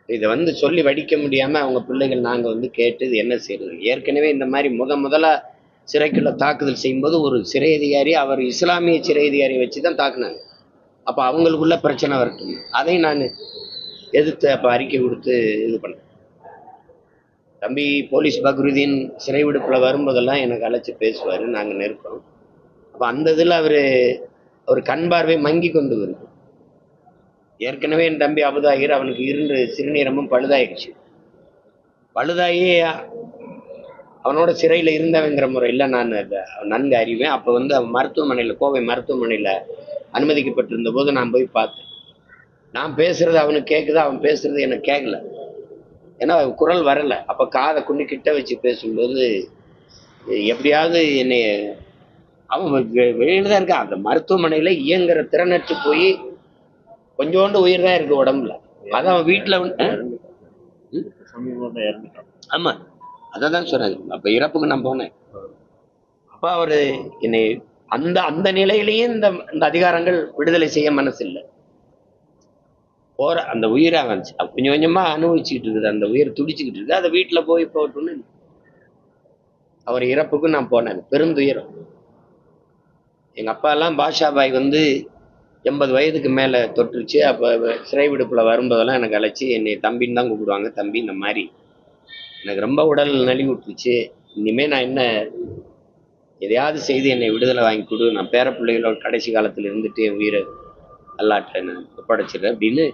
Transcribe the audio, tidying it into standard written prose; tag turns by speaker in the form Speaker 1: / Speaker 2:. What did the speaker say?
Speaker 1: இதை சொல்லி வடிக்க முடியாம அவங்க பிள்ளைகள் நாங்க கேட்டு இது என்ன செய்யறது. ஏற்கனவே இந்த மாதிரி முதலா சிறைக்குள்ள தாக்குதல் செய்யும்போது ஒரு சிறை அதிகாரி அவர் இஸ்லாமிய சிறை அதிகாரியை வச்சுதான் தாக்குனாங்க. அப்ப அவங்களுக்குள்ள பிரச்சனை வரட்டும், அதை நான் எதிர்த்து அப்ப அறிக்கை கொடுத்து இது பண்ணேன். தம்பி போலீஸ் பக்ருதீன் சிறை விடுப்புல வரும்போதெல்லாம் எனக்கு அழைச்சி பேசுவாரு, நாங்க நெருக்கோம். அப்ப அந்த இதுல அவர் கண் பார்வை மங்கி கொண்டு வருது. ஏற்கனவே என் தம்பி அபுதாகிர் அவனுக்கு 2 சிறுநீரமும் பழுதாயிடுச்சு. பழுதாகி அவனோட சிறையில இருந்தவங்கிற முறையில் நான் நன்கு அறிவேன். அப்ப அவன் மருத்துவமனையில, கோவை மருத்துவமனையில அனுமதிக்கப்பட்டிருந்த போது நான் போய் பார்த்தேன். நான் பேசுறது அவனுக்கு கேட்குது, அவன் பேசுறது எனக்கு கேட்கல. ஏன்னா குரல் வரல. அப்ப காதை கொண்டு கிட்ட வச்சு பேசும்போது எப்படியாவது என்னை அவன் வெளியில தான் இருக்கான். அந்த மருத்துவமனையில இயங்குற திறனற்று போய் கொஞ்சோண்டு உயிர் தான் இருக்கு உடம்புல. அதான் அவன் வீட்டுல ஆமா, அதான் சொல்றாரு. அப்ப இறப்புக்கு நான் போனேன். அப்ப அவரு என்னை அந்த அந்த நிலையிலேயும் இந்த அதிகாரங்கள் விடுதலை செய்ய மனசு இல்லை. போற அந்த உயிரை வந்துச்சு கொஞ்சம் கொஞ்சமா அனுபவிச்சுக்கிட்டு இருக்குது. அந்த உயிர் துடிச்சுக்கிட்டு இருக்கு. அதை வீட்டுல போய் போட்டுன்னு அவர் இறப்புக்கும் நான் போனேன். பெருந்துயரம். எங்க அப்பா எல்லாம் பாஷாபாய் 80 வயதுக்கு மேல தொற்றுச்சு. அப்ப சிறை விடுப்புல வரும்போதெல்லாம் எனக்கு அழைச்சி என்னை தம்பின்னு தான் கூப்பிடுவாங்க. தம்பி, இந்த மாதிரி எனக்கு ரொம்ப உடல் நலிவுட்டுருச்சு, இனிமே நான் என்ன எதையாவது செய்து என்னை விடுதலை வாங்கி கொடு, நான் பேர பிள்ளைகளோட கடைசி காலத்துல இருந்துட்டு என் உயிரை அல்லாட்ட நான் ஒப்படைச்சிடுறேன் அப்படின்னு